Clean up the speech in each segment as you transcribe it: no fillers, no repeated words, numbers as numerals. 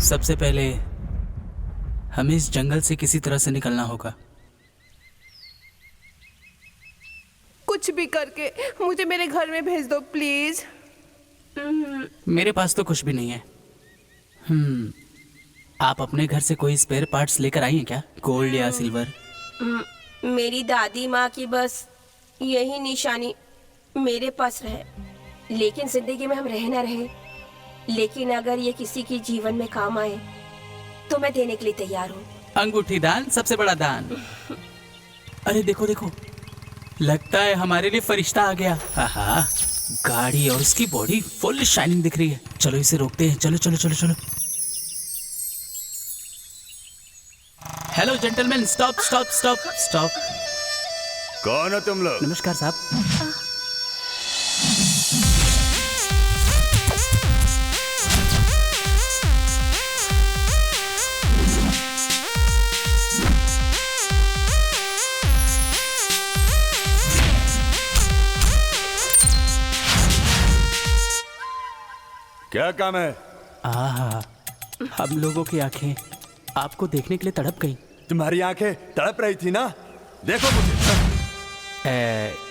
सबसे पहले हमें इस जंगल से किसी तरह से निकलना होगा। कुछ भी करके मुझे मेरे घर में भेज दो प्लीज। मेरे पास तो कुछ भी नहीं है। आप अपने घर से कोई स्पेयर पार्ट्स लेकर आई हैं क्या? गोल्ड या सिल्वर? मेरी दादी माँ की बस यही निशानी मेरे पास रहे, लेकिन जिंदगी में हम रहे ना रहे, लेकिन अगर ये किसी की जीवन में काम आए तो मैं देने के लिए तैयार हूँ। अंगूठी दान सबसे बड़ा दान। अरे देखो देखो, लगता है हमारे लिए फरिश्ता आ गया। आहा, गाड़ी और उसकी बॉडी फुल शाइनिंग दिख रही है। चलो इसे रोकते हैं। चलो चलो चलो चलो। Hello gentleman, stop stop stop stop. कौन हो तुम लोग? नमस्कार साहब। क्या काम है? आहा, हम लोगों की आंखें आपको देखने के लिए तड़प गई। तुम्हारी आंखें तड़प रही थी ना? देखो मुझे।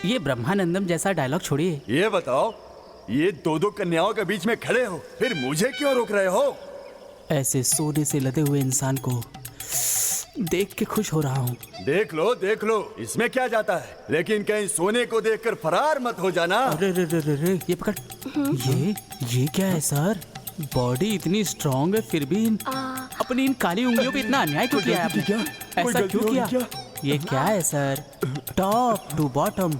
ये ब्रह्मानंदम जैसा डायलॉग छोड़िए। ये बताओ, ये दो दो कन्याओं के बीच में खड़े हो, फिर मुझे क्यों रोक रहे हो? ऐसे सोने से लदे हुए इंसान को देख के खुश हो रहा हूँ। देख लो, इसमें क्या जाता है, लेकिन कहीं सोने को देखकर फरार मत हो जाना। अरे रे रे रे रे, ये पकड़। ये क्या है सर? बॉडी इतनी स्ट्रांग है फिर भी अपनी इन काली उंगलियों पे इतना अन्याय क्यों किया आपने? ऐसा क्यों किया? ये क्या है सर? टॉप टू बॉटम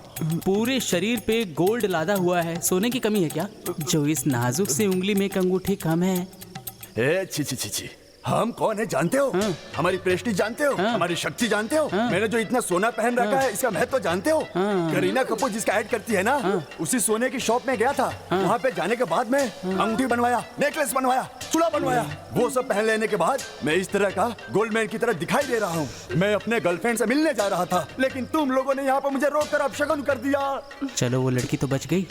पूरे शरीर पे गोल्ड लादा हुआ है। सोने की कमी है क्या जो इस नाजुक से उंगली में एक अंगूठी कम है? ए छी छी छी छी, हम कौन है जानते हो? हमारी प्रेस्टीज जानते हो? हमारी शक्ति जानते हो? मैंने जो इतना सोना पहन रखा है इसका महत्व जानते हो? करीना कपूर जिसका ऐड करती है ना, उसी सोने की शॉप में गया था। वहाँ पे जाने के बाद में अंगूठी बनवाया, नेकलेस बनवाया, चूड़ा बनवाया। वो सब पहन लेने के बाद मैं इस तरह का गोल्डमैन की तरह दिखाई दे रहा हूँ। मैं अपने गर्लफ्रेंड से मिलने जा रहा था, लेकिन तुम लोगों ने यहाँ पर मुझे रोक कर अपशगुन कर दिया। चलो वो लड़की तो बच गई।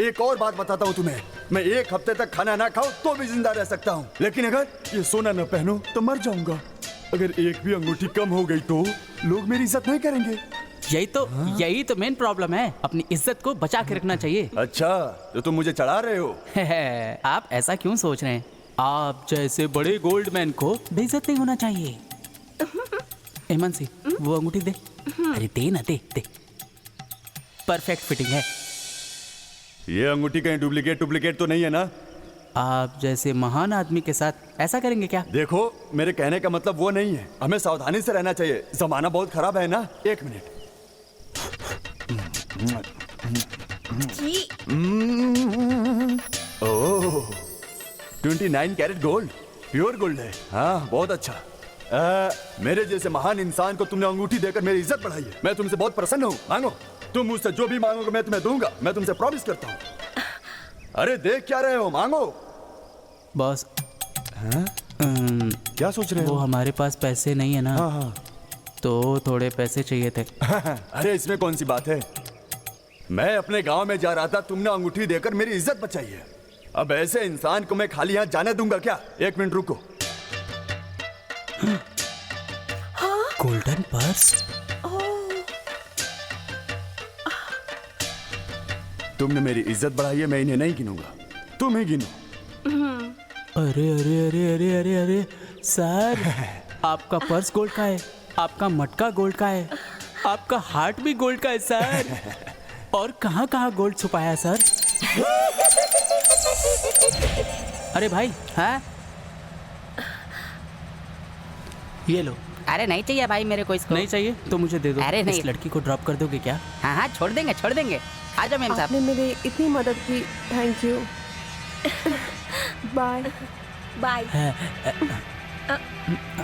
एक और बात बताता हूँ तुम्हें, मैं एक हफ्ते तक खाना ना खाऊं तो भी जिंदा रह सकता हूँ, लेकिन अगर ये सोना न पहनूं तो मर जाऊंगा। अगर एक भी अंगूठी कम हो गई तो लोग मेरी इज्जत नहीं करेंगे। यही तो मेन प्रॉब्लम है। अपनी इज्जत को बचा के रखना चाहिए। अच्छा, तो तुम मुझे चढ़ा रहे हो? आप ऐसा क्यों सोच रहे हैं? आप जैसे बड़े गोल्डमैन को बेइज्जत नहीं होना चाहिए। हेमंत, वो अंगूठी दे। अरे दे ना, दे। परफेक्ट फिटिंग है। ये अंगूठी कहीं डुप्लीकेट तो नहीं है ना? आप जैसे महान आदमी के साथ ऐसा करेंगे क्या? देखो, मेरे कहने का मतलब वो नहीं है। हमें सावधानी से रहना चाहिए, जमाना बहुत खराब है ना। एक मिनट। जी। ओह, 29 कैरेट गोल्ड, प्योर गोल्ड है। हाँ, बहुत अच्छा। मेरे जैसे महान इंसान को तुमने अंगूठी देकर मेरी इज्जत बढ़ाई है। मैं तुमसे बहुत प्रसन्न हूँ। मांगो, तुम मुझसे जो भी मांगोगे मैं तुम्हें दूंगा। मैं तुमसे प्रॉमिस करता हूँ। अरे देख क्या रहे हो, मांगो। बॉस, क्या सोच रहे हो? वो हमारे पास पैसे नहीं है ना। हाँ। तो थोड़े पैसे चाहिए थे। अरे इसमें कौन सी बात है, मैं अपने गांव में जा रहा था, तुमने अंगूठी देकर मेरी इज्जत बचाई है। अब ऐसे इंसान को मैं खाली हाथ जाने दूंगा क्या? एक मिनट रुको। Golden purse? तुमने मेरी इज्जत बढ़ाई है, मैं इन्हें नहीं गिनूंगा, तुम ही गिनो। अरे अरे अरे अरे अरे अरे सर, आपका पर्स गोल्ड का है, आपका मटका गोल्ड का है, आपका हार्ट भी गोल्ड का है सर। और कहाँ कहाँ गोल्ड छुपाया है सर? अरे भाई, हाँ ये लो। अरे नहीं चाहिए भाई मेरे को इसको। नहीं चाहिए तो मुझे दे दो। अरे नहीं। इस लड़की को ड्रॉप कर दोगे क्या? हाँ हाँ छोड़ देंगे। आ जाओ मैम साहब। आपने मेरी इतनी मदद की, thank you. Bye bye.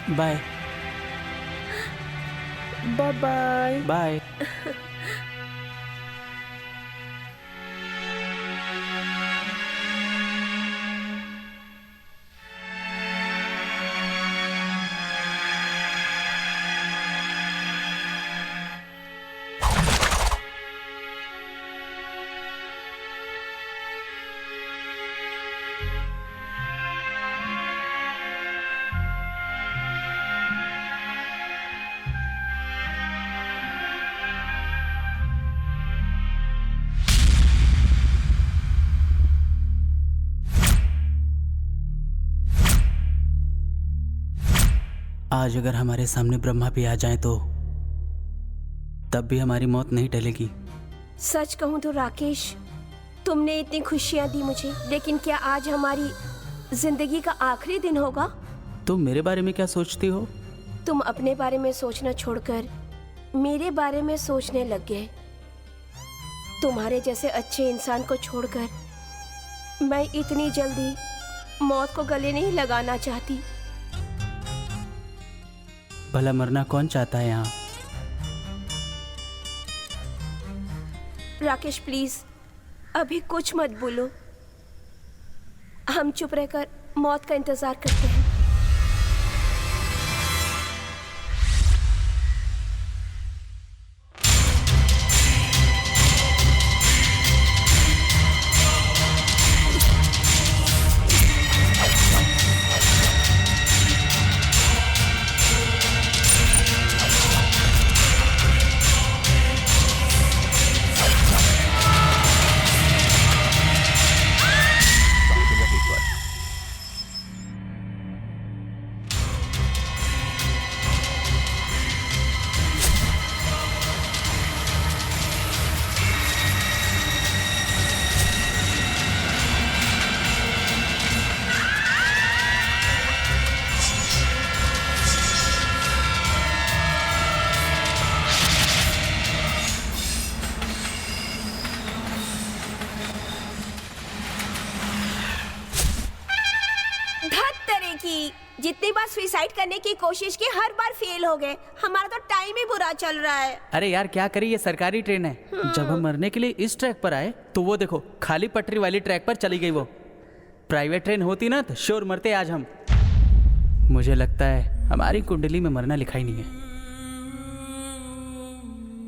Bye bye bye. आज अगर हमारे सामने ब्रह्मा भी आ जाए तो तब भी हमारी मौत नहीं टलेगी। सच कहूँ तो राकेश, तुमने इतनी खुशियाँ दी मुझे, लेकिन क्या आज हमारी जिंदगी का आखिरी दिन होगा? तुम मेरे बारे में क्या सोचती हो? तुम अपने बारे में सोचना छोड़कर मेरे बारे में सोचने लग गए। तुम्हारे जैसे अच्छे इंसान को छोड़कर मैं इतनी जल्दी मौत को गले नहीं लगाना चाहती। भला मरना कौन चाहता है यहाँ? राकेश प्लीज अभी कुछ मत बोलो, हम चुप रहकर मौत का इंतजार करते हैं। जितनी बार सुसाइड करने की कोशिश की, हर बार फेल हो गए। हमारा तो टाइम ही बुरा चल रहा है। अरे यार क्या करें, ये सरकारी ट्रेन है। जब हम मरने के लिए इस ट्रैक पर आए तो वो देखो खाली पटरी वाली ट्रैक पर चली गई। वो प्राइवेट ट्रेन होती ना तो श्योर मरते आज हम। मुझे लगता है हमारी कुंडली में मरना लिखा ही नहीं है।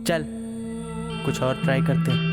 चल कुछ और ट्राई करते हैं।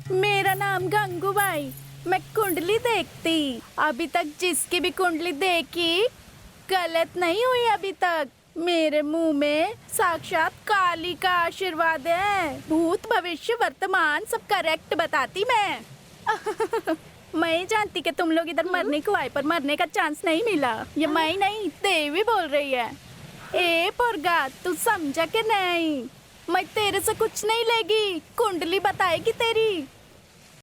मेरा नाम गंगूबाई। मैं कुंडली देखती, अभी तक जिसकी भी कुंडली देखी गलत नहीं हुई अभी तक। मेरे मुंह में साक्षात काली का आशीर्वाद है। भूत भविष्य वर्तमान सब करेक्ट बताती मैं। मैं जानती कि तुम लोग इधर मरने को आए, पर मरने का चांस नहीं मिला। ये मैं नहीं, देवी बोल रही है। ए पोरगा, तू समझा कि नहीं? मैं तेरे से कुछ नहीं लेगी, कुंडली बताएगी तेरी।